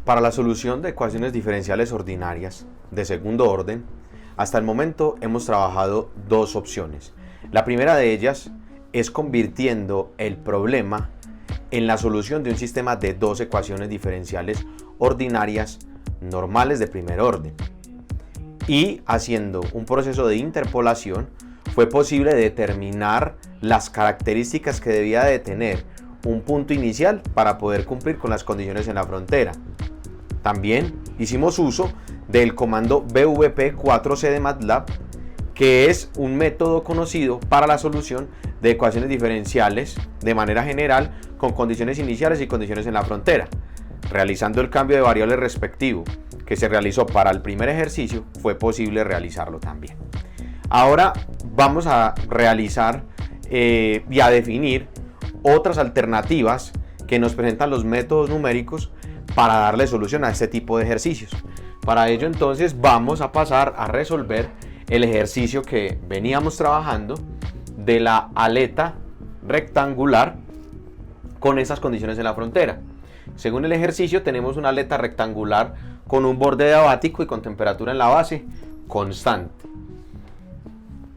Para la solución de ecuaciones diferenciales ordinarias de segundo orden, hasta el momento hemos trabajado dos opciones. La primera de ellas es convirtiendo el problema en la solución de un sistema de dos ecuaciones diferenciales ordinarias normales de primer orden. Y haciendo un proceso de interpolación fue posible determinar las características que debía de tener un punto inicial para poder cumplir con las condiciones en la frontera. También hicimos uso del comando BVP4C de MATLAB, que es un método conocido para la solución de ecuaciones diferenciales de manera general con condiciones iniciales y condiciones en la frontera. Realizando el cambio de variables respectivo que se realizó para el primer ejercicio, fue posible realizarlo también. Ahora vamos a realizar y a definir otras alternativas que nos presentan los métodos numéricos para darle solución a este tipo de ejercicios. Para ello entonces vamos a pasar a resolver el ejercicio que veníamos trabajando de la aleta rectangular con esas condiciones en la frontera. Según el ejercicio tenemos una aleta rectangular con un borde diabático y con temperatura en la base constante.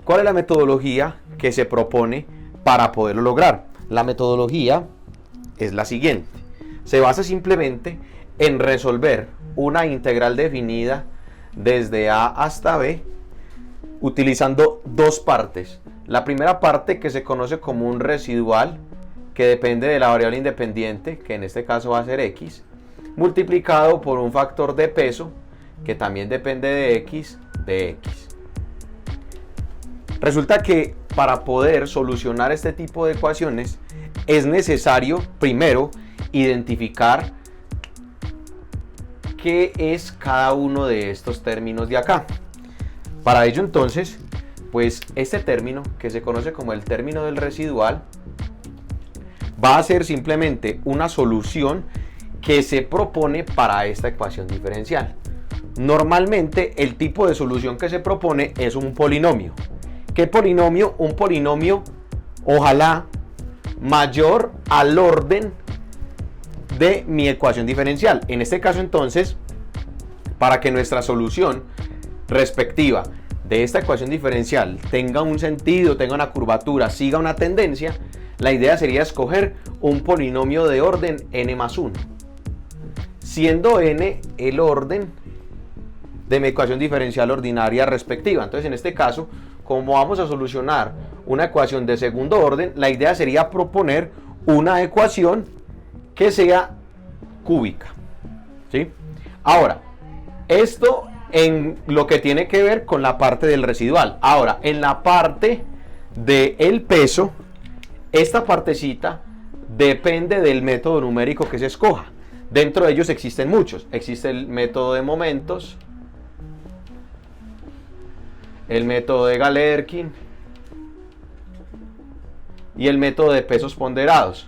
¿Cuál es la metodología que se propone para poderlo lograr? La metodología es la siguiente. Se basa simplemente en resolver una integral definida desde A hasta B utilizando dos partes. La primera parte, que se conoce como un residual, que depende de la variable independiente, que en este caso va a ser X, multiplicado por un factor de peso, que también depende de X. Resulta que para poder solucionar este tipo de ecuaciones es necesario primero identificar qué es cada uno de estos términos de acá. Para ello entonces, pues este término, que se conoce como el término del residual, va a ser simplemente una solución que se propone para esta ecuación diferencial. Normalmente el tipo de solución que se propone es un polinomio. ¿Qué polinomio? Un polinomio, ojalá, mayor al orden de mi ecuación diferencial. En este caso entonces, para que nuestra solución respectiva de esta ecuación diferencial tenga un sentido, tenga una curvatura, siga una tendencia, la idea sería escoger un polinomio de orden n más 1, siendo n el orden de mi ecuación diferencial ordinaria respectiva. Entonces en este caso, como vamos a solucionar una ecuación de segundo orden, la idea sería proponer una ecuación que sea cúbica, ¿sí? Ahora, esto en lo que tiene que ver con la parte del residual. Ahora, en la parte del peso, esta partecita depende del método numérico que se escoja. Dentro de ellos existen muchos. Existe el método de momentos, el método de Galerkin y el método de pesos ponderados.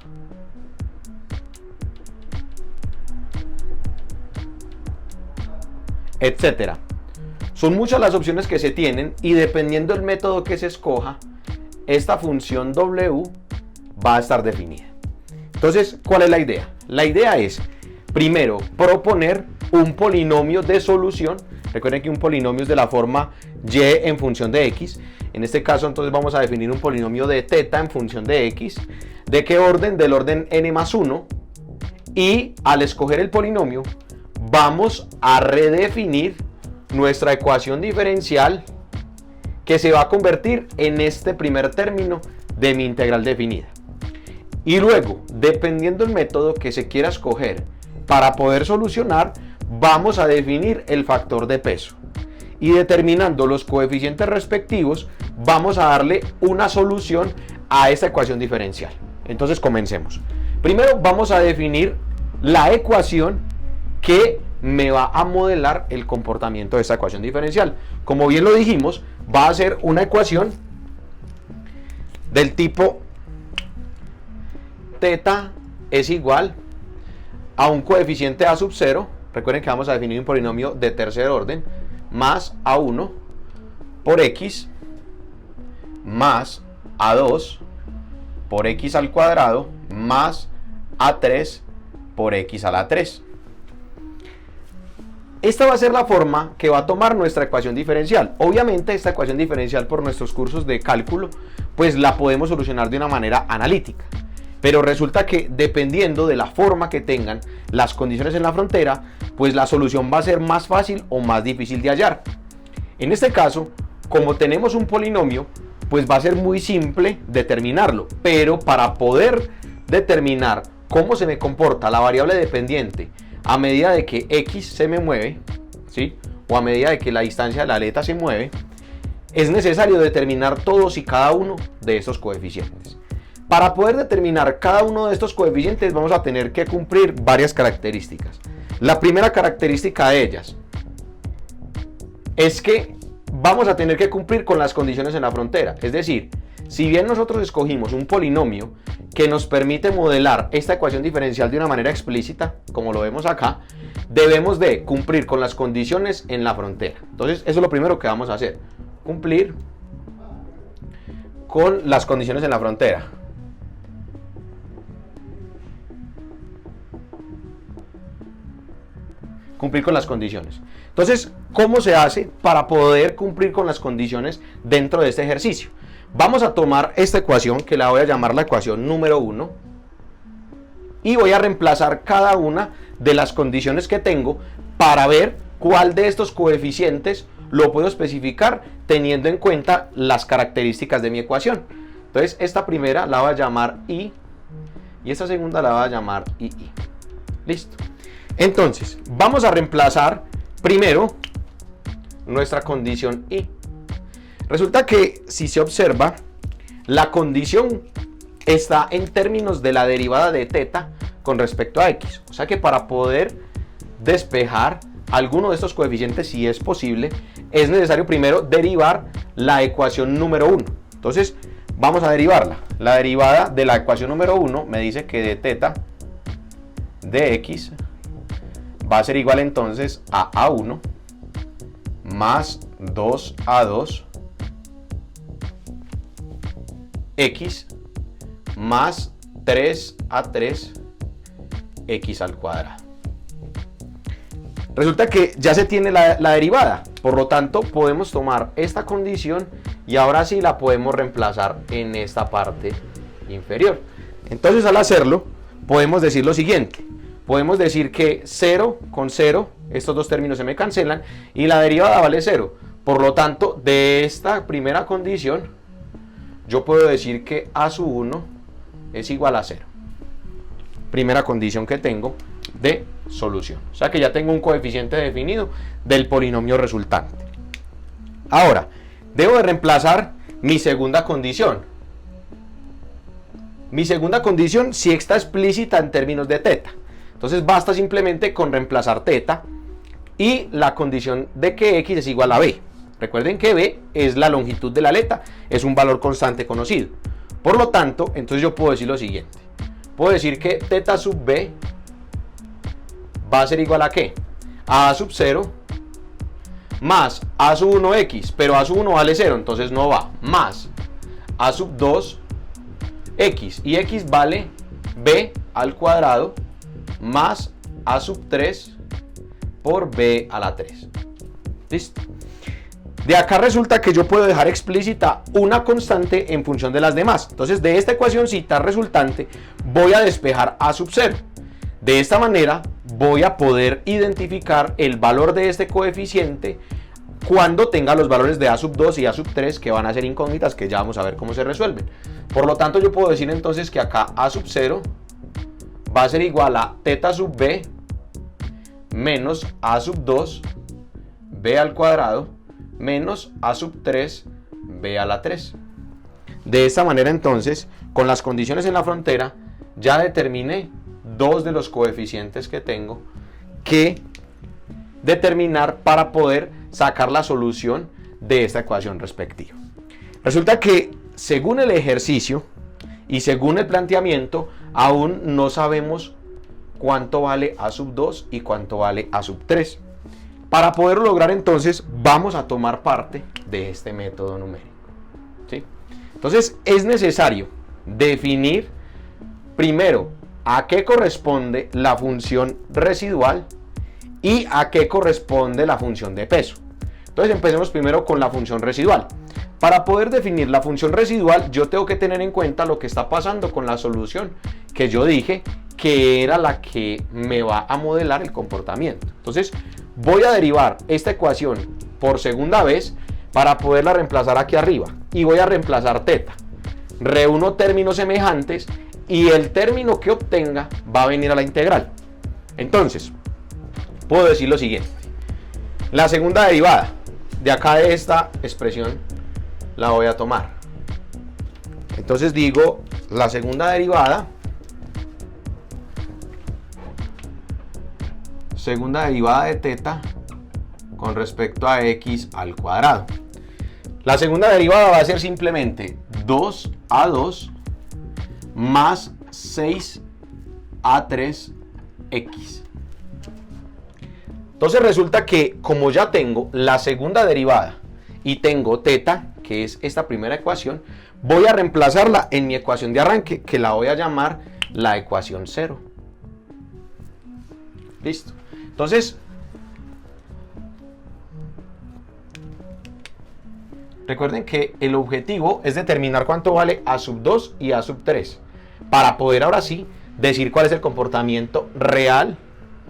Etcétera. Son muchas las opciones que se tienen y dependiendo del método que se escoja, esta función W va a estar definida. Entonces, ¿cuál es la idea? La idea es, primero, proponer un polinomio de solución. Recuerden que un polinomio es de la forma y en función de x. En este caso, entonces, vamos a definir un polinomio de teta en función de x. ¿De qué orden? Del orden n más 1. Y al escoger el polinomio, vamos a redefinir nuestra ecuación diferencial que se va a convertir en este primer término de mi integral definida. Y luego, dependiendo del método que se quiera escoger para poder solucionar, vamos a definir el factor de peso. Y determinando los coeficientes respectivos, vamos a darle una solución a esta ecuación diferencial. Entonces, comencemos. Primero vamos a definir la ecuación que me va a modelar el comportamiento de esta ecuación diferencial. Como bien lo dijimos, va a ser una ecuación del tipo teta es igual a un coeficiente a sub 0. Recuerden que vamos a definir un polinomio de tercer orden, más a1 por x más a2 por x al cuadrado más a3 por x a la 3. esta va a ser la forma que va a tomar nuestra ecuación diferencial. Obviamente esta ecuación diferencial por nuestros cursos de cálculo, pues la podemos solucionar de una manera analítica. Pero resulta que dependiendo de la forma que tengan las condiciones en la frontera, pues la solución va a ser más fácil o más difícil de hallar. En este caso, como tenemos un polinomio, pues va a ser muy simple determinarlo. Pero para poder determinar cómo se me comporta la variable dependiente a medida de que x se me mueve, ¿sí?, o a medida de que la distancia de la aleta se mueve, es necesario determinar todos y cada uno de estos coeficientes. Para poder determinar cada uno de estos coeficientes vamos a tener que cumplir varias características. La primera característica de ellas es que vamos a tener que cumplir con las condiciones en la frontera. Es decir, si bien nosotros escogimos un polinomio que nos permite modelar esta ecuación diferencial de una manera explícita, como lo vemos acá, debemos de cumplir con las condiciones en la frontera. Entonces, eso es lo primero que vamos a hacer, cumplir con las condiciones en la frontera. Cumplir con las condiciones. Entonces, ¿cómo se hace para poder cumplir con las condiciones dentro de este ejercicio? Vamos a tomar esta ecuación, que la voy a llamar la ecuación número 1, y voy a reemplazar cada una de las condiciones que tengo para ver cuál de estos coeficientes lo puedo especificar teniendo en cuenta las características de mi ecuación. Entonces, esta primera la voy a llamar I y esta segunda la voy a llamar II. Listo. Entonces, vamos a reemplazar primero nuestra condición I. Resulta que si se observa, la condición está en términos de la derivada de teta con respecto a x. O sea que para poder despejar alguno de estos coeficientes, si es posible, es necesario primero derivar la ecuación número 1. Entonces, vamos a derivarla. La derivada de la ecuación número 1 me dice que de teta de x va a ser igual entonces a A1 más 2A2 x más 3A3 x al cuadrado. Resulta que ya se tiene la derivada, por lo tanto podemos tomar esta condición y ahora sí la podemos reemplazar en esta parte inferior. Entonces, al hacerlo podemos decir lo siguiente: podemos decir que 0 con 0, estos dos términos se me cancelan y la derivada vale 0. Por lo tanto, de esta primera condición yo puedo decir que A sub 1 es igual a 0. Primera condición que tengo de solución. O sea que ya tengo un coeficiente definido del polinomio resultante. Ahora, debo de reemplazar mi segunda condición. Mi segunda condición sí está explícita en términos de teta. Entonces basta simplemente con reemplazar teta y la condición de que x es igual a b. Recuerden que b es la longitud de la aleta, es un valor constante conocido. Por lo tanto, entonces yo puedo decir lo siguiente. Puedo decir que teta sub b va a ser igual a ¿qué? A sub 0 más a sub 1x, pero a sub 1 vale 0, entonces no va, más a sub 2 x, y x vale b al cuadrado más a sub 3 por b a la 3. ¿Listo? De acá resulta que yo puedo dejar explícita una constante en función de las demás. Entonces, de esta ecuacióncita resultante voy a despejar a sub 0. De esta manera voy a poder identificar el valor de este coeficiente cuando tenga los valores de a sub 2 y a sub 3, que van a ser incógnitas, que ya vamos a ver cómo se resuelven. Por lo tanto, yo puedo decir entonces que acá a sub 0 va a ser igual a teta sub b menos a sub 2 b al cuadrado menos a sub 3 b a la 3. De esta manera entonces, con las condiciones en la frontera, ya determiné dos de los coeficientes que tengo que determinar para poder sacar la solución de esta ecuación respectiva. Resulta que según el ejercicio y según el planteamiento, aún no sabemos cuánto vale a sub 2 y cuánto vale a sub 3. Para poderlo lograr entonces vamos a tomar parte de este método numérico, ¿sí? Entonces es necesario definir primero a qué corresponde la función residual y a qué corresponde la función de peso. Entonces empecemos primero con la función residual. Para poder definir la función residual, yo tengo que tener en cuenta lo que está pasando con la solución que yo dije que era la que me va a modelar el comportamiento. Entonces voy a derivar esta ecuación por segunda vez para poderla reemplazar aquí arriba y voy a reemplazar teta. Reúno términos semejantes y el término que obtenga va a venir a la integral. Entonces puedo decir lo siguiente: la segunda derivada de acá de esta expresión la voy a tomar. Entonces digo la segunda derivada de teta con respecto a x al cuadrado. La segunda derivada va a ser simplemente 2a2 más 6a3x. Entonces resulta que como ya tengo la segunda derivada y tengo teta, que es esta primera ecuación, voy a reemplazarla en mi ecuación de arranque, que la voy a llamar la ecuación 0. Listo. Entonces, recuerden que el objetivo es determinar cuánto vale a sub 2 y a sub 3, para poder ahora sí decir cuál es el comportamiento real,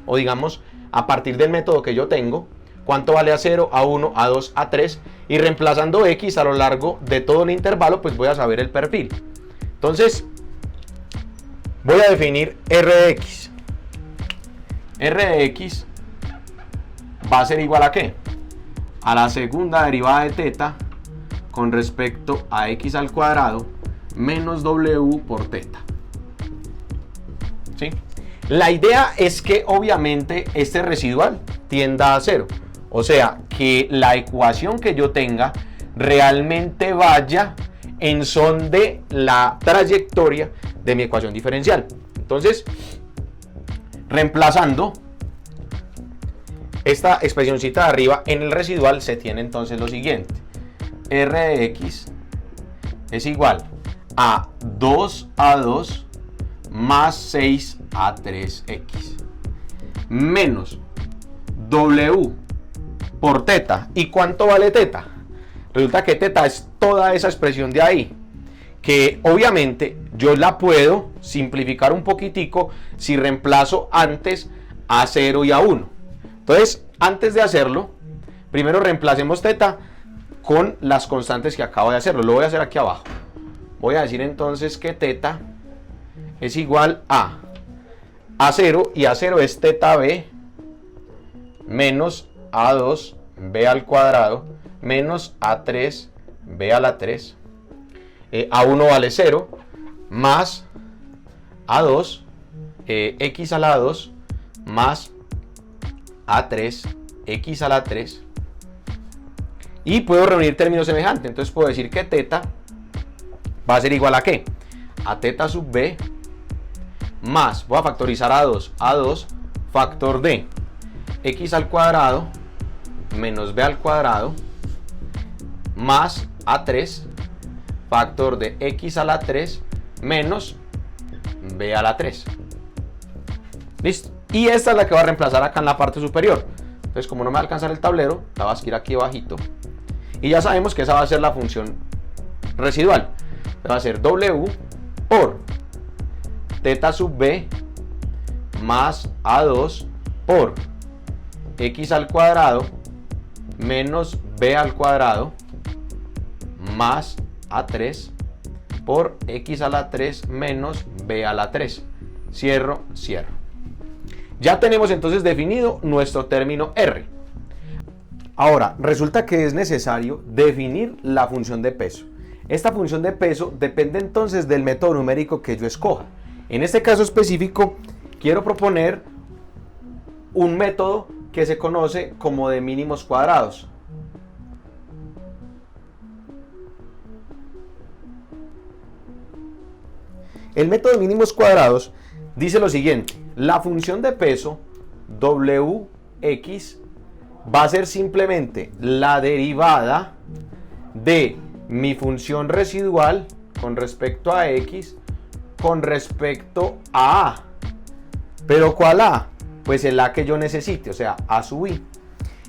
o digamos, a partir del método que yo tengo, cuánto vale a 0, a 1, a 2, a 3, y reemplazando x a lo largo de todo el intervalo, pues voy a saber el perfil. Entonces, voy a definir r de x. R de x va a ser igual a ¿qué? A la segunda derivada de teta con respecto a x al cuadrado menos w por teta. ¿Sí? La idea es que obviamente este residual tienda a 0. O sea, que la ecuación que yo tenga realmente vaya en son de la trayectoria de mi ecuación diferencial. Entonces, reemplazando esta expresioncita de arriba en el residual, se tiene entonces lo siguiente: r de x es igual a 2a2 más 6a3x menos w por teta. ¿Y cuánto vale teta? Resulta que teta es toda esa expresión de ahí, que obviamente yo la puedo simplificar un poquitico si reemplazo antes a 0 y a 1. Entonces, antes de hacerlo, primero reemplacemos teta con las constantes que acabo de hacerlo. Lo voy a hacer aquí abajo. Voy a decir entonces que teta es igual a 0, y a 0 es teta b menos a2 b al cuadrado menos a3 b a la 3. A1 vale 0 más a2 x a la 2 más a3 x a la 3, y puedo reunir términos semejantes. Entonces puedo decir que teta va a ser igual a ¿qué? A teta sub b más, voy a factorizar a2 factor de x al cuadrado menos b al cuadrado más a3 factor de x a la 3 menos b a la 3. Listo. Y esta es la que va a reemplazar acá en la parte superior. Entonces, como no me va a alcanzar el tablero, la voy a escribir aquí abajito. Y ya sabemos que esa va a ser la función residual. Va a ser w por teta sub b más a2 por x al cuadrado menos b al cuadrado más a3 por x a la 3 menos b a la 3. Cierro, cierro. Ya tenemos entonces definido nuestro término r. Ahora, resulta que es necesario definir la función de peso. Esta función de peso depende entonces del método numérico que yo escoja. En este caso específico, quiero proponer un método que se conoce como de mínimos cuadrados. El método de mínimos cuadrados dice lo siguiente: la función de peso wx va a ser simplemente la derivada de mi función residual con respecto a x con respecto a A. ¿Pero cuál A? pues el A que yo necesite, o sea, A sub I.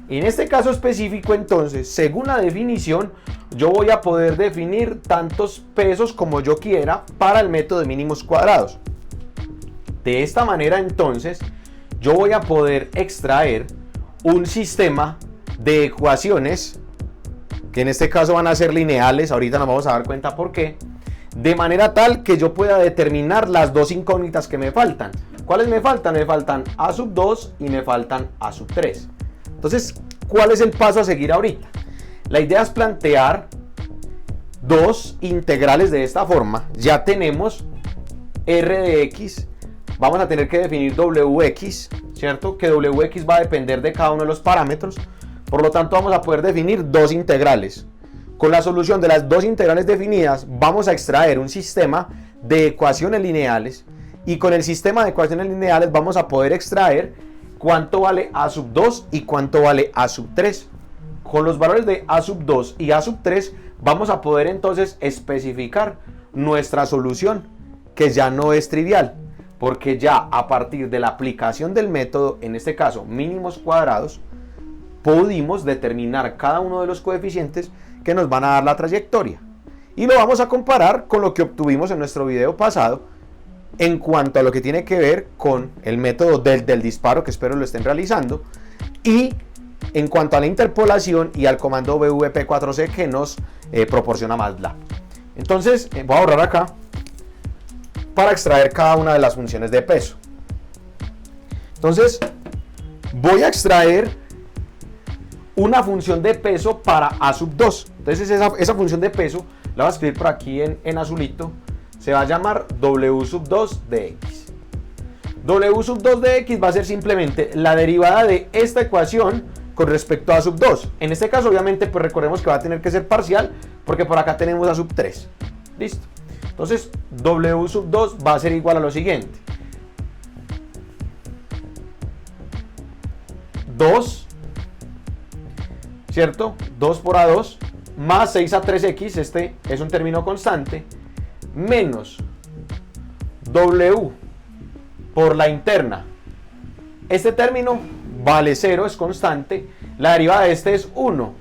En este caso específico, entonces, según la definición, yo voy a poder definir tantos pesos como yo quiera para el método de mínimos cuadrados. De esta manera, entonces, yo voy a poder extraer un sistema de ecuaciones, que en este caso van a ser lineales, ahorita nos vamos a dar cuenta por qué, de manera tal que yo pueda determinar las dos incógnitas que me faltan. ¿Cuáles me faltan? Me faltan A sub 2 y me faltan A sub 3. Entonces, ¿cuál es el paso a seguir ahorita? La idea es plantear dos integrales de esta forma. Ya tenemos R de X, vamos a tener que definir WX, ¿cierto? Que WX va a depender de cada uno de los parámetros. Por lo tanto, vamos a poder definir dos integrales. Con la solución de las dos integrales definidas, vamos a extraer un sistema de ecuaciones lineales. Y con el sistema de ecuaciones lineales vamos a poder extraer cuánto vale A sub 2 y cuánto vale A sub 3. Con los valores de A sub 2 y A sub 3 vamos a poder entonces especificar nuestra solución, que ya no es trivial, porque ya a partir de la aplicación del método, en este caso mínimos cuadrados, pudimos determinar cada uno de los coeficientes que nos van a dar la trayectoria. Y lo vamos a comparar con lo que obtuvimos en nuestro video pasado en cuanto a lo que tiene que ver con el método del disparo, que espero lo estén realizando, y en cuanto a la interpolación y al comando VVP4C que nos proporciona MATLAB. Entonces voy a borrar acá para extraer cada una de las funciones de peso. Entonces voy a extraer una función de peso para A sub 2. Entonces esa función de peso la voy a escribir por aquí en azulito. Se va a llamar W sub 2 de X. W sub 2 de X va a ser simplemente la derivada de esta ecuación con respecto a A sub 2. En este caso, obviamente, pues recordemos que va a tener que ser parcial, porque por acá tenemos A sub 3. Listo. Entonces, W sub 2 va a ser igual a lo siguiente. 2, ¿cierto? 2 por A2 más 6 a 3X, este es un término constante, menos W por la interna. Este término vale 0, es constante. La derivada de este es 1.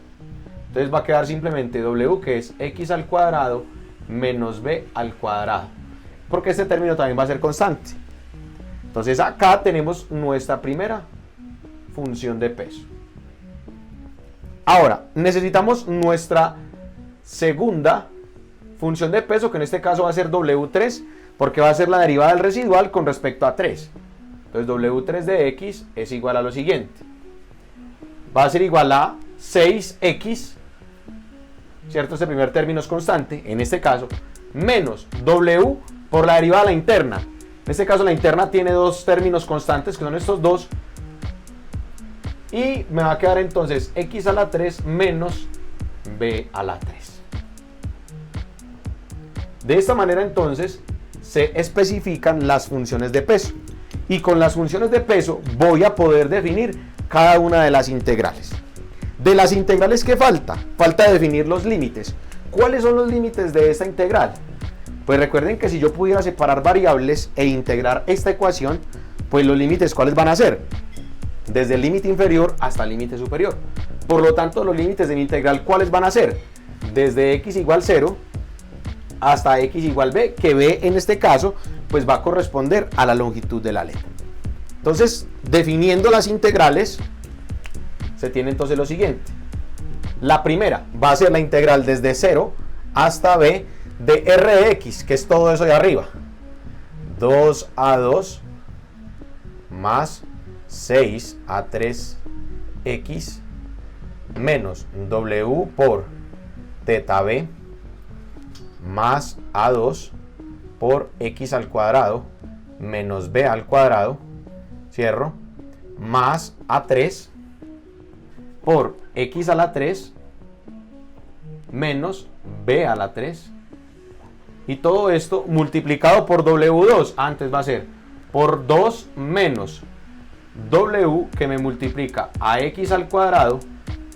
Entonces va a quedar simplemente W, que es X al cuadrado menos B al cuadrado. Porque este término también va a ser constante. Entonces acá tenemos nuestra primera función de peso. Ahora, necesitamos nuestra segunda función de peso, que en este caso va a ser W3, porque va a ser la derivada del residual con respecto a 3. Entonces W3 de X es igual a lo siguiente. Va a ser igual a 6X, ¿cierto? Este primer término es constante, en este caso, menos W por la derivada de la interna. En este caso la interna tiene dos términos constantes, que son estos dos. Y me va a quedar entonces X a la 3 menos B a la 3. De esta manera entonces se especifican las funciones de peso. Y con las funciones de peso voy a poder definir cada una de las integrales. De las integrales, ¿qué falta? Falta definir los límites. ¿Cuáles son los límites de esta integral? Pues recuerden que si yo pudiera separar variables e integrar esta ecuación, pues los límites, ¿cuáles van a ser? Desde el límite inferior hasta el límite superior. Por lo tanto, los límites de mi integral, ¿cuáles van a ser? Desde x igual 0 hasta x igual b, que b en este caso pues va a corresponder a la longitud de la letra. Entonces, definiendo las integrales, se tiene entonces lo siguiente. La primera va a ser la integral desde 0 hasta b de r de x, que es todo eso de arriba. 2a2 más 6a3x menos w por teta b más a2 por x al cuadrado menos b al cuadrado, cierro, más a3 por x a la 3 menos b a la 3, y todo esto multiplicado por w2. Antes va a ser por 2 menos w, que me multiplica a x al cuadrado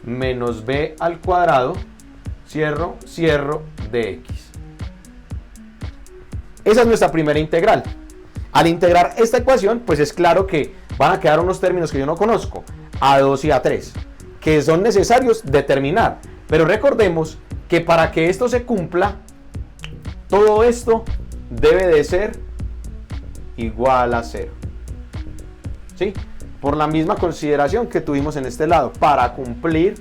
menos b al cuadrado, cierro, cierro, de x. Esa es nuestra primera integral. Al integrar esta ecuación, pues es claro que van a quedar unos términos que yo no conozco, A2 y A3, que son necesarios determinar. Pero recordemos que para que esto se cumpla, todo esto debe de ser igual a 0. ¿Sí? Por la misma consideración que tuvimos en este lado, para cumplir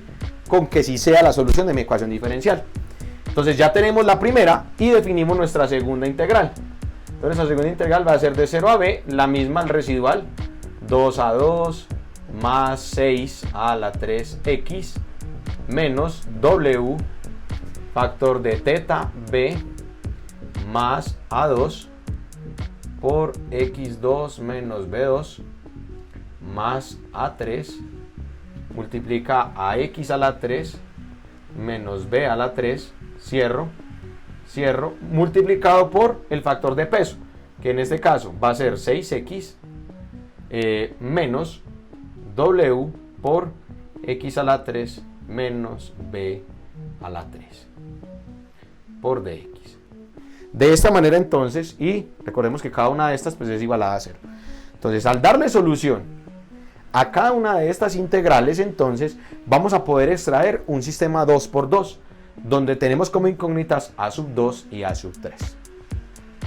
con que sí sea la solución de mi ecuación diferencial. Entonces ya tenemos la primera y definimos nuestra segunda integral. Entonces la segunda integral va a ser de 0 a b, la misma al residual, 2 a 2 más 6 a la 3x menos w factor de teta b más a2 por x2 menos b2 más a3 multiplica a x a la 3 menos b a la 3, cierro, multiplicado por el factor de peso, que en este caso va a ser 6x menos w por x a la 3 menos b a la 3 por dx. De esta manera entonces, y recordemos que cada una de estas pues es igualada a 0. Entonces al darle solución a cada una de estas integrales, entonces vamos a poder extraer un sistema 2×2, donde tenemos como incógnitas a sub 2 y a sub 3.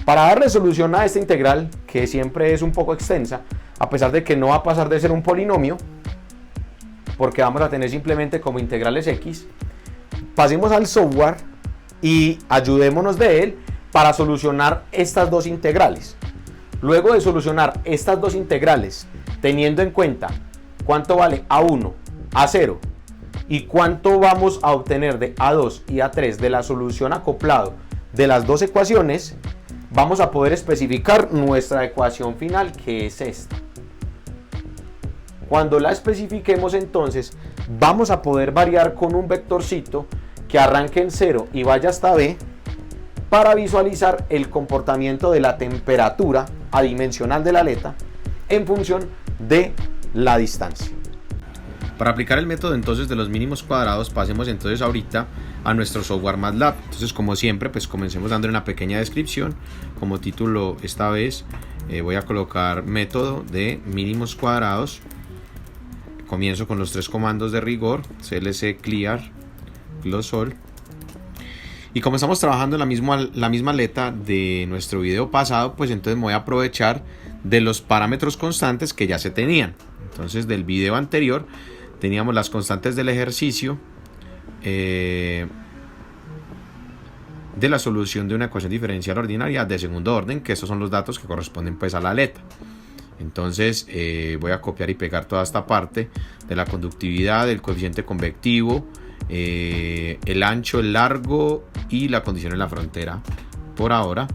Para darle solución a esta integral, que siempre es un poco extensa, a pesar de que no va a pasar de ser un polinomio, porque vamos a tener simplemente como integrales x, pasemos al software y ayudémonos de él para solucionar estas dos integrales. Luego de solucionar estas dos integrales, teniendo en cuenta cuánto vale A1, A0 y cuánto vamos a obtener de A2 y A3 de la solución acoplado de las dos ecuaciones, vamos a poder especificar nuestra ecuación final, que es esta. Cuando la especifiquemos, entonces vamos a poder variar con un vectorcito que arranque en 0 y vaya hasta B para visualizar el comportamiento de la temperatura adimensional de la aleta en función de la distancia. Para aplicar el método entonces de los mínimos cuadrados, pasemos entonces ahorita a nuestro software MATLAB. Entonces, como siempre, pues comencemos dando una pequeña descripción. Como título esta vez voy a colocar método de mínimos cuadrados. Comienzo con los tres comandos de rigor: clc, clear, globsol. Y como estamos trabajando en la misma aleta de nuestro video pasado, pues entonces me voy a aprovechar de los parámetros constantes que ya se tenían. Entonces, del video anterior teníamos las constantes del ejercicio de la solución de una ecuación diferencial ordinaria de segundo orden, que estos son los datos que corresponden pues a la aleta. Entonces voy a copiar y pegar toda esta parte de la conductividad, del coeficiente convectivo, el ancho, el largo y la condición en la frontera. Por ahora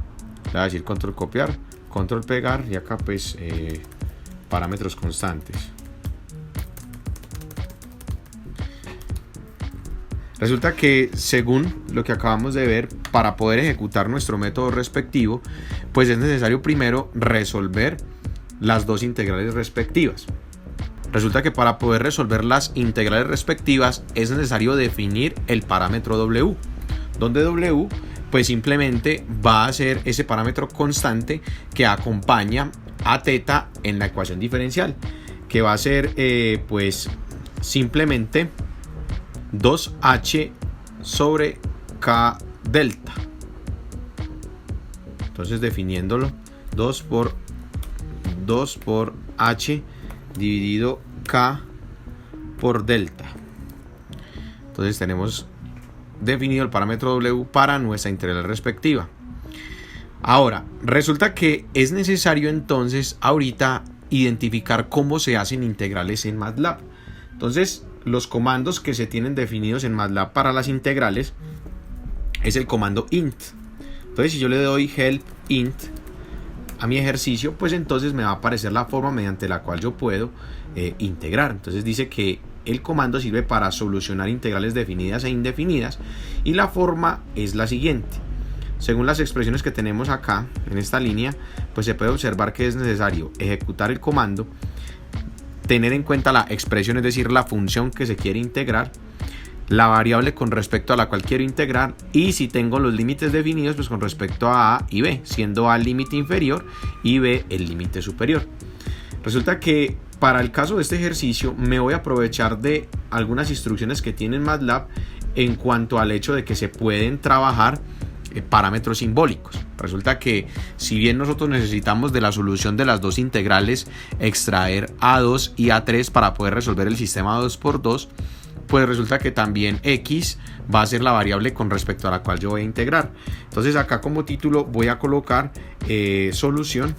le voy a decir control copiar, control pegar, y acá pues parámetros constantes. Resulta que, según lo que acabamos de ver, para poder ejecutar nuestro método respectivo, pues es necesario primero resolver las dos integrales respectivas. Resulta que para poder resolver las integrales respectivas es necesario definir el parámetro w, donde w pues simplemente va a ser ese parámetro constante que acompaña a teta en la ecuación diferencial, que va a ser pues simplemente 2h sobre k delta. Entonces, definiéndolo, 2 por h dividido k por delta. Entonces tenemos definido el parámetro w para nuestra integral respectiva. Ahora, resulta que es necesario entonces ahorita identificar cómo se hacen integrales en MATLAB. Entonces, los comandos que se tienen definidos en MATLAB para las integrales es el comando int. Entonces, si yo le doy help int a mi ejercicio, pues entonces me va a aparecer la forma mediante la cual yo puedo integrar. Entonces dice que el comando sirve para solucionar integrales definidas e indefinidas, y la forma es la siguiente. Según las expresiones que tenemos acá en esta línea, pues se puede observar que es necesario ejecutar el comando, tener en cuenta la expresión, es decir, la función que se quiere integrar, la variable con respecto a la cual quiero integrar, y si tengo los límites definidos, pues con respecto a A y B, siendo A el límite inferior y B el límite superior. Resulta que para el caso de este ejercicio me voy a aprovechar de algunas instrucciones que tiene MATLAB en cuanto al hecho de que se pueden trabajar parámetros simbólicos. Resulta que si bien nosotros necesitamos de la solución de las dos integrales extraer A2 y A3 para poder resolver el sistema 2×2, pues resulta que también X va a ser la variable con respecto a la cual yo voy a integrar. Entonces acá como título voy a colocar solución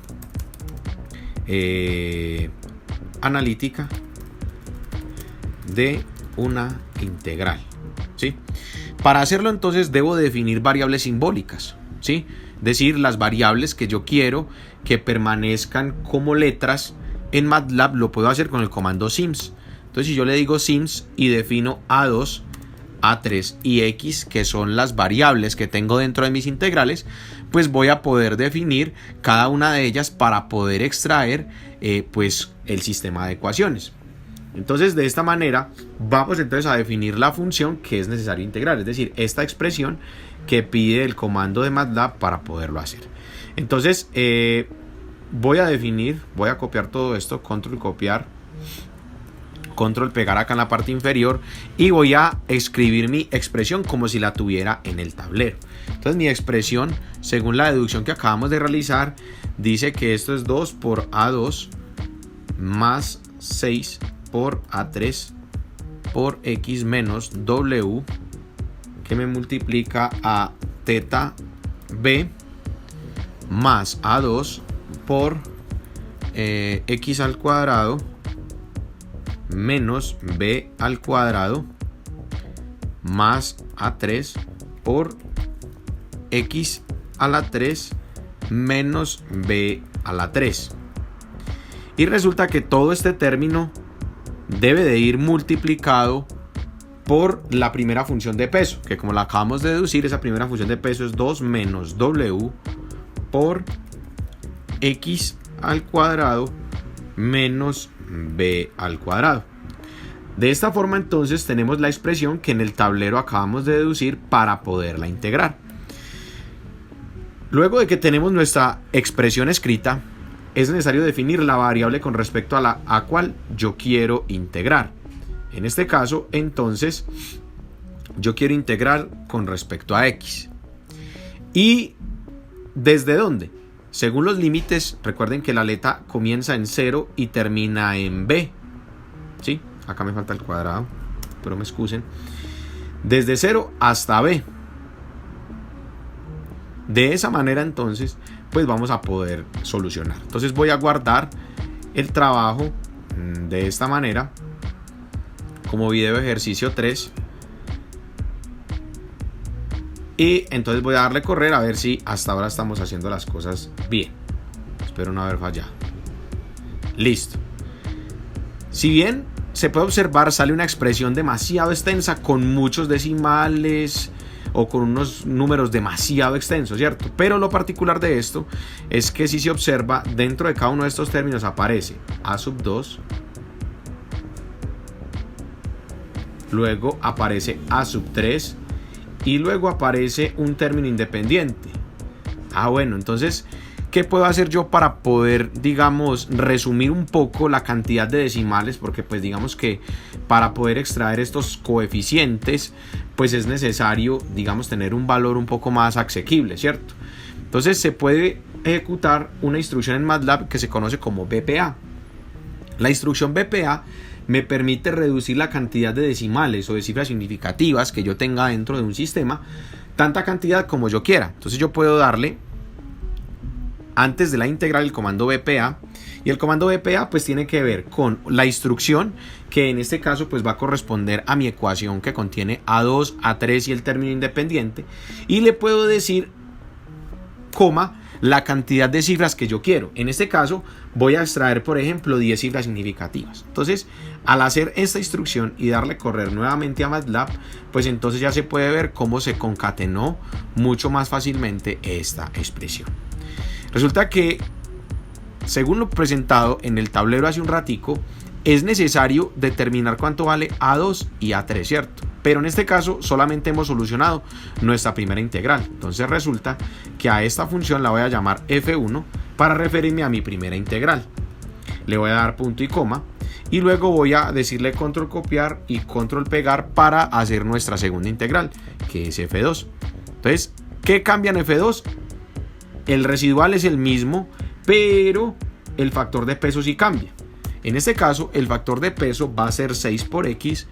analítica de una integral, ¿sí? Para hacerlo entonces debo definir variables simbólicas, ¿sí? Es decir, las variables que yo quiero que permanezcan como letras en MATLAB lo puedo hacer con el comando sims. Entonces si yo le digo sims y defino A2, A3 y X, que son las variables que tengo dentro de mis integrales, pues voy a poder definir cada una de ellas para poder extraer pues el sistema de ecuaciones. Entonces de esta manera vamos entonces a definir la función que es necesario integrar, es decir, esta expresión que pide el comando de MATLAB para poderlo hacer. Entonces voy a copiar todo esto, control copiar, control pegar acá en la parte inferior, y voy a escribir mi expresión como si la tuviera en el tablero. Entonces mi expresión, según la deducción que acabamos de realizar, dice que esto es 2 por A2 más 6 por A3 por X menos W, que me multiplica a teta B más A2 por X al cuadrado menos B al cuadrado más A3 por X a la 3 menos B a la 3. Y resulta que todo este término debe de ir multiplicado por la primera función de peso, que como la acabamos de deducir, esa primera función de peso es 2 menos W por X al cuadrado menos B al cuadrado. De esta forma entonces tenemos la expresión que en el tablero acabamos de deducir para poderla integrar. Luego de que tenemos nuestra expresión escrita, es necesario definir la variable con respecto a la a cual yo quiero integrar. En este caso entonces yo quiero integrar con respecto a X. ¿Y desde dónde? Según los límites, recuerden que la letra comienza en 0 y termina en B. ¿Sí? Acá me falta el cuadrado, pero me excusen. Desde 0 hasta B. De esa manera entonces, pues vamos a poder solucionar. Entonces voy a guardar el trabajo de esta manera como video ejercicio 3. Y entonces voy a darle correr a ver si hasta ahora estamos haciendo las cosas bien. Espero no haber fallado. Listo. Si bien se puede observar, sale una expresión demasiado extensa con muchos decimales o con unos números demasiado extensos, ¿cierto? Pero lo particular de esto es que si se observa, dentro de cada uno de estos términos aparece A2, luego aparece A3 y luego aparece un término independiente. Bueno, entonces, ¿qué puedo hacer yo para poder, digamos, resumir un poco la cantidad de decimales? Porque pues digamos que para poder extraer estos coeficientes, pues es necesario, digamos, tener un valor un poco más asequible, ¿cierto? Entonces se puede ejecutar una instrucción en MATLAB que se conoce como BPA. La instrucción BPA me permite reducir la cantidad de decimales o de cifras significativas que yo tenga dentro de un sistema, tanta cantidad como yo quiera. Entonces yo puedo darle antes de la integral el comando BPA, y el comando BPA pues tiene que ver con la instrucción que en este caso pues va a corresponder a mi ecuación que contiene A2, A3 y el término independiente, y le puedo decir coma la cantidad de cifras que yo quiero. En este caso voy a extraer, por ejemplo, 10 cifras significativas. Entonces, al hacer esta instrucción y darle correr nuevamente a MATLAB, pues entonces ya se puede ver cómo se concatenó mucho más fácilmente esta expresión. Resulta que, según lo presentado en el tablero hace un ratico, es necesario determinar cuánto vale A2 y A3, ¿cierto? Pero en este caso solamente hemos solucionado nuestra primera integral. Entonces resulta que a esta función la voy a llamar f1 para referirme a mi primera integral. Le voy a dar punto y coma y luego voy a decirle control copiar y control pegar para hacer nuestra segunda integral, que es f2. Entonces, ¿qué cambia en f2? El residual es el mismo, pero el factor de peso sí cambia. En este caso, el factor de peso va a ser 6 por x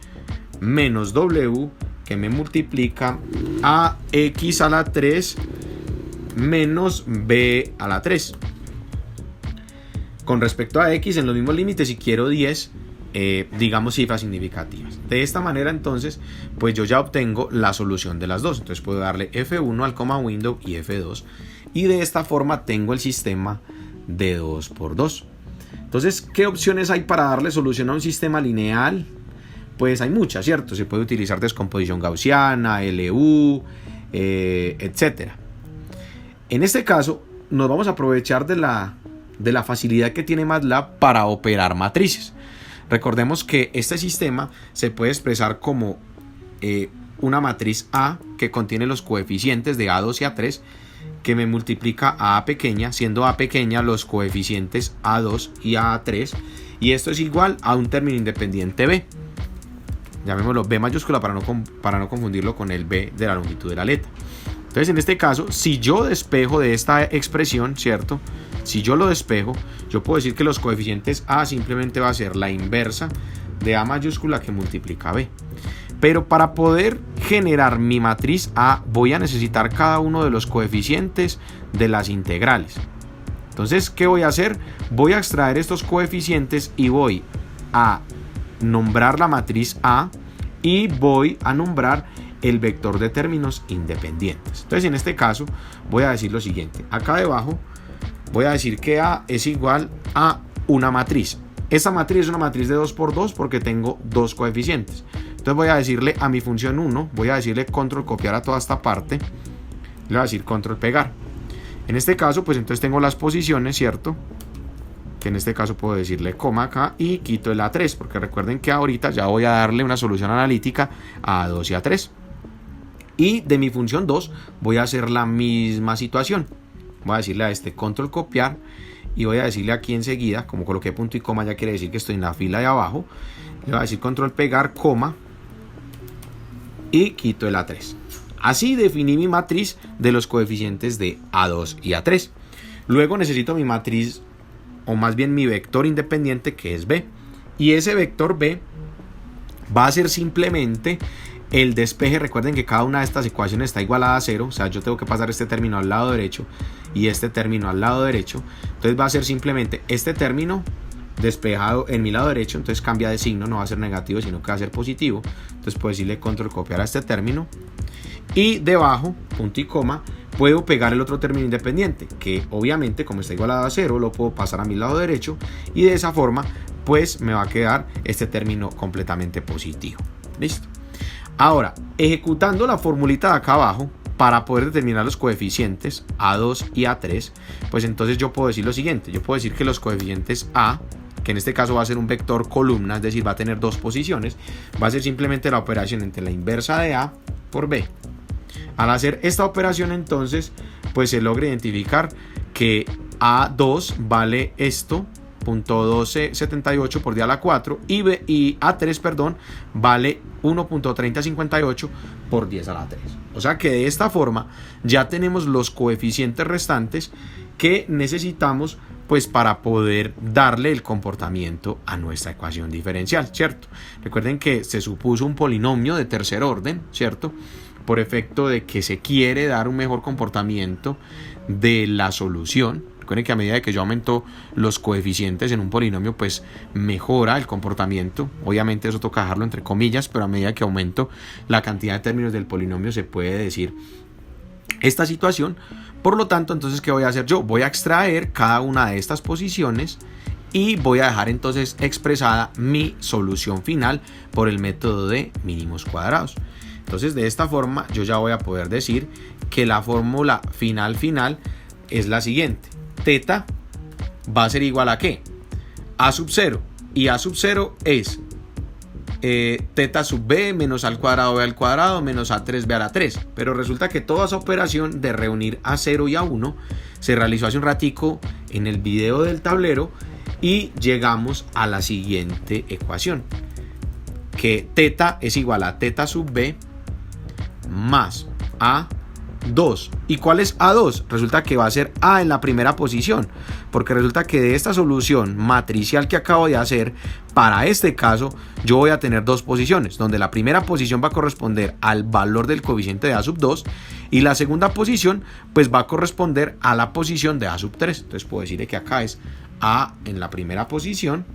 menos w, que me multiplica a x a la 3 menos b a la 3. Con respecto a x, en los mismos límites, si quiero 10, digamos cifras significativas. De esta manera, entonces, pues yo ya obtengo la solución de las dos. Entonces puedo darle F1 al coma window y F2. Y de esta forma tengo el sistema de 2 por 2. Entonces, ¿qué opciones hay para darle solución a un sistema lineal? Pues hay muchas, ¿cierto? Se puede utilizar descomposición gaussiana, LU, etc. En este caso, nos vamos a aprovechar de la facilidad que tiene MATLAB para operar matrices. Recordemos que este sistema se puede expresar como una matriz A que contiene los coeficientes de A2 y A3, que me multiplica a A pequeña, siendo A pequeña los coeficientes A2 y A3, y esto es igual a un término independiente B. Llamémoslo B mayúscula para no confundirlo con el B de la longitud de la aleta. Entonces, en este caso, si yo despejo de esta expresión, ¿cierto? Si yo lo despejo, yo puedo decir que los coeficientes A simplemente va a ser la inversa de A mayúscula que multiplica B. Pero para poder generar mi matriz A, voy a necesitar cada uno de los coeficientes de las integrales. Entonces, ¿qué voy a hacer? Voy a extraer estos coeficientes y voy a nombrar la matriz A y voy a nombrar el vector de términos independientes. Entonces, en este caso, voy a decir lo siguiente. Acá debajo voy a decir que A es igual a una matriz. Esta matriz es una matriz de 2 por 2 porque tengo dos coeficientes. Entonces voy a decirle a mi función 1, voy a decirle control copiar a toda esta parte, le voy a decir control pegar. En este caso, pues entonces tengo las posiciones, ¿cierto? Que en este caso puedo decirle coma acá y quito el A3, porque recuerden que ahorita ya voy a darle una solución analítica a A2 y A3. Y de mi función 2 voy a hacer la misma situación. Voy a decirle a este control copiar y voy a decirle aquí enseguida, como coloqué punto y coma, ya quiere decir que estoy en la fila de abajo. Le voy a decir control pegar, coma y quito el A3. Así definí mi matriz de los coeficientes de A2 y A3. Luego necesito mi matriz, o más bien mi vector independiente, que es B. Y ese vector B va a ser simplemente el despeje. Recuerden que cada una de estas ecuaciones está igualada a 0. O sea, yo tengo que pasar este término al lado derecho y este término al lado derecho. Entonces va a ser simplemente este término despejado en mi lado derecho. Entonces cambia de signo, no va a ser negativo, sino que va a ser positivo. Entonces puedo decirle control copiar a este término. Y debajo, punto y coma, puedo pegar el otro término independiente, que obviamente como está igualado a 0, lo puedo pasar a mi lado derecho. Y de esa forma, pues me va a quedar este término completamente positivo. Listo. Ahora, ejecutando la formulita de acá abajo, para poder determinar los coeficientes A2 y A3, pues entonces yo puedo decir lo siguiente. Yo puedo decir que los coeficientes A, que en este caso va a ser un vector columna, es decir, va a tener dos posiciones, va a ser simplemente la operación entre la inversa de A por B. Al hacer esta operación, entonces, pues se logra identificar que A2 vale esto, .1278 por 10 a la 4, y A3, perdón, vale 1.3058 por 10 a la 3. O sea que de esta forma ya tenemos los coeficientes restantes que necesitamos, pues, para poder darle el comportamiento a nuestra ecuación diferencial, ¿cierto? Recuerden que se supuso un polinomio de tercer orden, ¿cierto? Por efecto de que se quiere dar un mejor comportamiento de la solución. Recuerden que a medida que yo aumento los coeficientes en un polinomio, pues mejora el comportamiento. Obviamente eso toca dejarlo entre comillas, pero a medida que aumento la cantidad de términos del polinomio se puede decir esta situación. Por lo tanto, entonces, ¿qué voy a hacer yo? Voy a extraer cada una de estas posiciones y voy a dejar entonces expresada mi solución final por el método de mínimos cuadrados. Entonces, de esta forma yo ya voy a poder decir que la fórmula final es la siguiente. Teta va a ser igual a ¿qué? A sub 0 y a sub 0 es teta sub b menos a al cuadrado b al cuadrado menos a3 b a la 3. Pero resulta que toda esa operación de reunir a 0 y a 1 se realizó hace un ratico en el video del tablero y llegamos a la siguiente ecuación, que teta es igual a teta sub b más A2. ¿Y cuál es A2? Resulta que va a ser A en la primera posición, porque resulta que de esta solución matricial que acabo de hacer, para este caso yo voy a tener dos posiciones, donde la primera posición va a corresponder al valor del coeficiente de A sub 2 y la segunda posición pues va a corresponder a la posición de A sub 3. Entonces puedo decir que acá es A en la primera posición,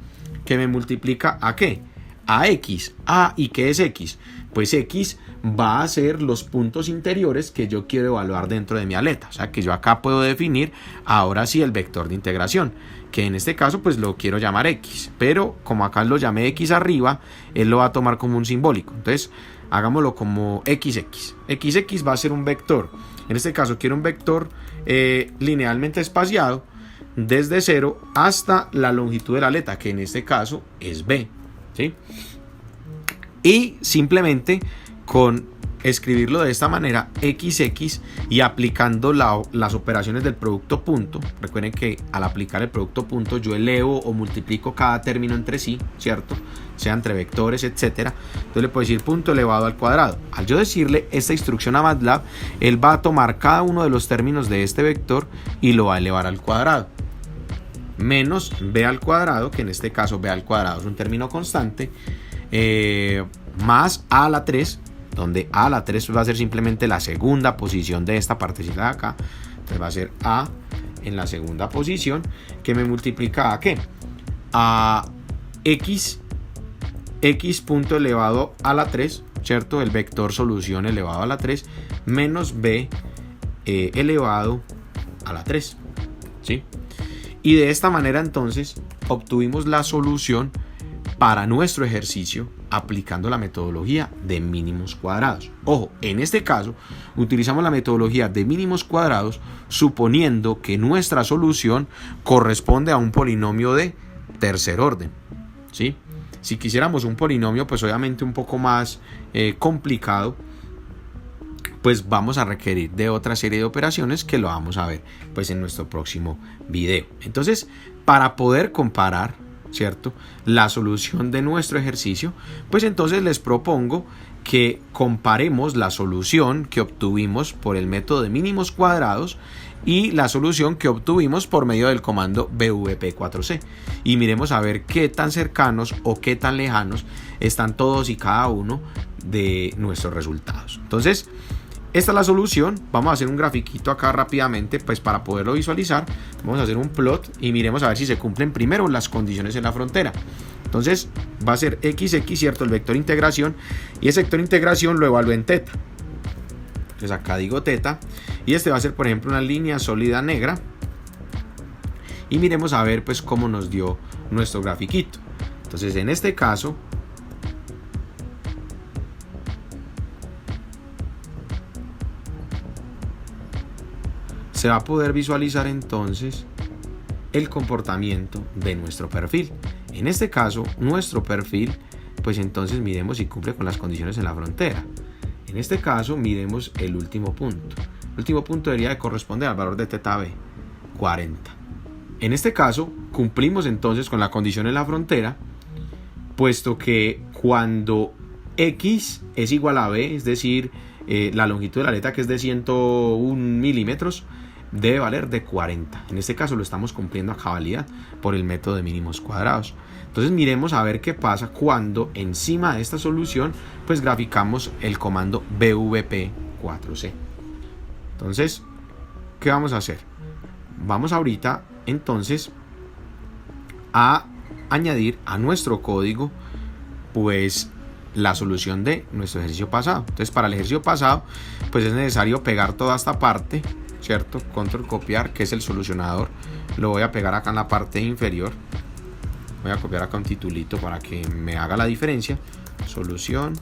que me multiplica a ¿qué? A X. ¿Y qué es X? Pues X va a ser los puntos interiores que yo quiero evaluar dentro de mi aleta. O sea que yo acá puedo definir ahora sí el vector de integración, que en este caso pues lo quiero llamar X, pero como acá lo llamé X arriba, él lo va a tomar como un simbólico. Entonces hagámoslo como XX. XX va a ser un vector. En este caso quiero un vector linealmente espaciado desde 0 hasta la longitud de la aleta, que en este caso es B, ¿sí? Y simplemente con escribirlo de esta manera, XX, y aplicando las operaciones del producto punto. Recuerden que al aplicar el producto punto yo elevo o multiplico cada término entre sí, ¿cierto? Sea entre vectores, etcétera. Entonces le puedo decir punto elevado al cuadrado. Al yo decirle esta instrucción a MATLAB, él va a tomar cada uno de los términos de este vector y lo va a elevar al cuadrado. Menos b al cuadrado, que en este caso b al cuadrado es un término constante, más a la 3, donde a la 3 va a ser simplemente la segunda posición de esta partecita de acá. Entonces va a ser a en la segunda posición, que me multiplica a ¿qué? A x punto elevado a la 3, ¿cierto? El vector solución elevado a la 3, menos b elevado a la 3, ¿sí? Y de esta manera entonces obtuvimos la solución para nuestro ejercicio aplicando la metodología de mínimos cuadrados. Ojo, en este caso utilizamos la metodología de mínimos cuadrados suponiendo que nuestra solución corresponde a un polinomio de tercer orden, ¿sí? Si quisiéramos un polinomio pues obviamente un poco más complicado, pues vamos a requerir de otra serie de operaciones que lo vamos a ver pues en nuestro próximo video. Entonces, para poder comparar, ¿cierto?, la solución de nuestro ejercicio, pues entonces les propongo que comparemos la solución que obtuvimos por el método de mínimos cuadrados y la solución que obtuvimos por medio del comando BVP4C, y miremos a ver qué tan cercanos o qué tan lejanos están todos y cada uno de nuestros resultados. Entonces, esta es la solución. Vamos a hacer un grafiquito acá rápidamente pues para poderlo visualizar. Vamos a hacer un plot y miremos a ver si se cumplen primero las condiciones en la frontera. Entonces va a ser XX, ¿cierto? El vector integración, y ese vector integración lo evalúo en teta. Entonces acá digo teta, y este va a ser por ejemplo una línea sólida negra, y miremos a ver pues cómo nos dio nuestro grafiquito. Entonces en este caso se va a poder visualizar entonces el comportamiento de nuestro perfil. En este caso, nuestro perfil, pues entonces miremos si cumple con las condiciones en la frontera. En este caso, miremos el último punto. El último punto debería de corresponder al valor de teta b, 40. En este caso, cumplimos entonces con la condición en la frontera, puesto que cuando x es igual a b, es decir, la longitud de la aleta, que es de 101 milímetros, debe valer de 40. En este caso lo estamos cumpliendo a cabalidad por el método de mínimos cuadrados. Entonces miremos a ver qué pasa cuando encima de esta solución pues graficamos el comando BVP4C. Entonces, ¿qué vamos a hacer? Vamos ahorita entonces a añadir a nuestro código pues la solución de nuestro ejercicio pasado. Entonces para el ejercicio pasado pues es necesario pegar toda esta parte, ¿cierto? Control copiar, que es el solucionador. Lo voy a pegar acá en la parte inferior. Voy a copiar acá un titulito para que me haga la diferencia. Solución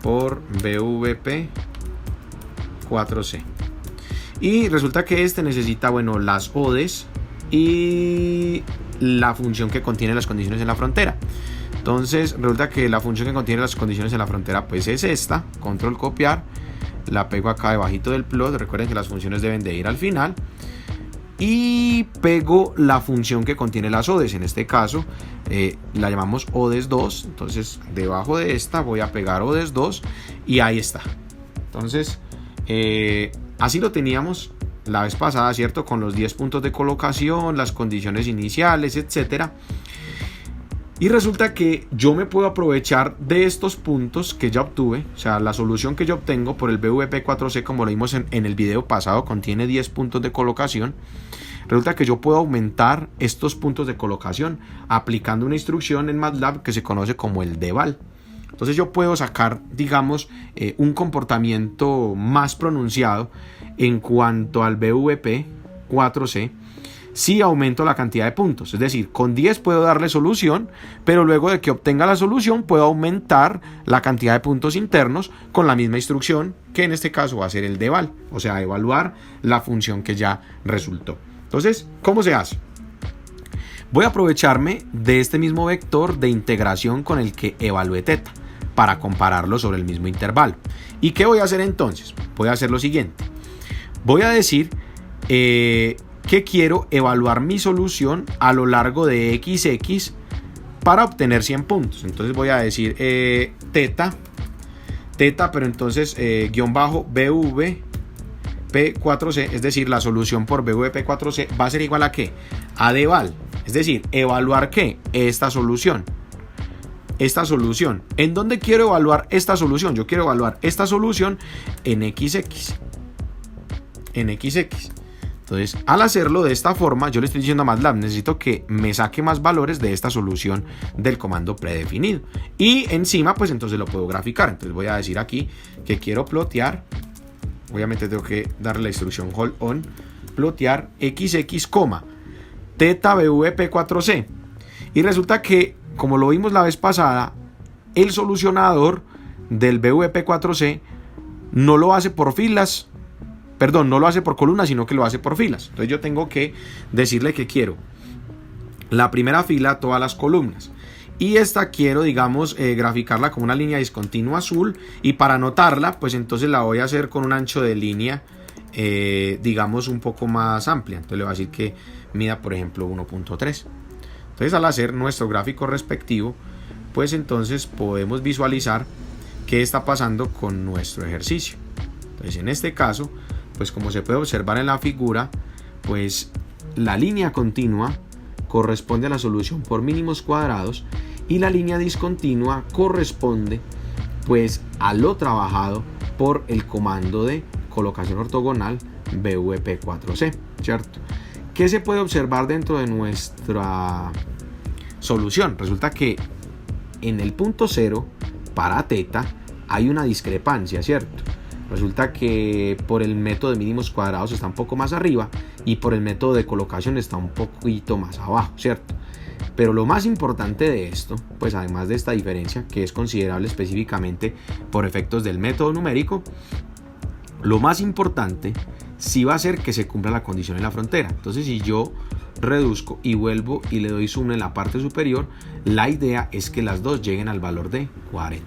por BVP4C. Y resulta que este necesita, bueno, las ODEs y la función que contiene las condiciones en la frontera. Entonces resulta que la función que contiene las condiciones en la frontera pues es esta, control copiar, la pego acá debajito del plot, recuerden que las funciones deben de ir al final, y pego la función que contiene las odes, en este caso la llamamos odes2, entonces debajo de esta voy a pegar odes2 y ahí está. Entonces así lo teníamos la vez pasada, ¿cierto? Con los 10 puntos de colocación, las condiciones iniciales, etcétera. Y resulta que yo me puedo aprovechar de estos puntos que ya obtuve, o sea, la solución que yo obtengo por el BVP4C, como lo vimos en el video pasado, contiene 10 puntos de colocación. Resulta que yo puedo aumentar estos puntos de colocación aplicando una instrucción en MATLAB que se conoce como el deval. Entonces yo puedo sacar, digamos, un comportamiento más pronunciado en cuanto al BVP4C si aumento la cantidad de puntos. Es decir, con 10 puedo darle solución, pero luego de que obtenga la solución puedo aumentar la cantidad de puntos internos con la misma instrucción, que en este caso va a ser el deval, o sea, evaluar la función que ya resultó. Entonces, ¿cómo se hace? Voy a aprovecharme de este mismo vector de integración con el que evalué teta para compararlo sobre el mismo intervalo. ¿Y qué voy a hacer entonces? Voy a hacer lo siguiente. Voy a decir que quiero evaluar mi solución a lo largo de XX para obtener 100 puntos. Entonces voy a decir teta, pero entonces guión bajo BVP4C, es decir, la solución por BVP4C va a ser igual a ¿qué? A deval, es decir, evaluar ¿qué? Esta solución. ¿En dónde quiero evaluar esta solución? Yo quiero evaluar esta solución en XX. Entonces, al hacerlo de esta forma, yo le estoy diciendo a MATLAB, necesito que me saque más valores de esta solución del comando predefinido. Y encima, pues entonces lo puedo graficar. Entonces voy a decir aquí que quiero plotear. Obviamente tengo que darle la instrucción hold on, plotear XX, teta BVP4C. Y resulta que, como lo vimos la vez pasada, el solucionador del BVP4C no lo hace por filas, no lo hace por columnas, sino que lo hace por filas. Entonces yo tengo que decirle que quiero la primera fila, todas las columnas, y esta quiero, digamos, graficarla como una línea discontinua azul, y para anotarla, pues entonces la voy a hacer con un ancho de línea, digamos, un poco más amplia. Entonces le voy a decir que mida, por ejemplo, 1.3. Entonces, al hacer nuestro gráfico respectivo, pues entonces podemos visualizar qué está pasando con nuestro ejercicio. Entonces, en este caso, pues como se puede observar en la figura, pues la línea continua corresponde a la solución por mínimos cuadrados y la línea discontinua corresponde pues a lo trabajado por el comando de colocación ortogonal BVP4C, ¿cierto? ¿Qué se puede observar dentro de nuestra solución? Resulta que en el punto 0 para teta hay una discrepancia, ¿cierto? Resulta que por el método de mínimos cuadrados está un poco más arriba y por el método de colocación está un poquito más abajo, ¿cierto? Pero lo más importante de esto, pues además de esta diferencia, que es considerable específicamente por efectos del método numérico, lo más importante sí va a ser que se cumpla la condición en la frontera. Entonces, si yo reduzco y vuelvo y le doy zoom en la parte superior, la idea es que las dos lleguen al valor de 40.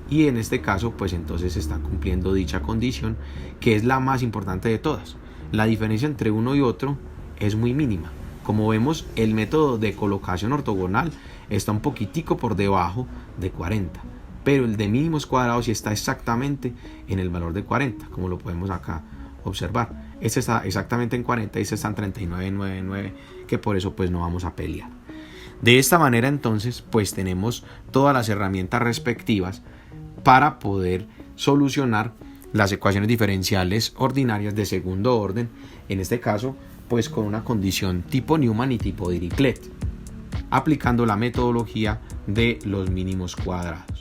Y en este caso, pues entonces se está cumpliendo dicha condición, que es la más importante de todas. La diferencia entre uno y otro es muy mínima. Como vemos, el método de colocación ortogonal está un poquitico por debajo de 40, pero el de mínimos cuadrados sí está exactamente en el valor de 40, como lo podemos acá observar. Este está exactamente en 40 y este está en 39,99, que por eso pues no vamos a pelear. De esta manera entonces pues tenemos todas las herramientas respectivas para poder solucionar las ecuaciones diferenciales ordinarias de segundo orden, en este caso pues con una condición tipo Newman y tipo Dirichlet, aplicando la metodología de los mínimos cuadrados.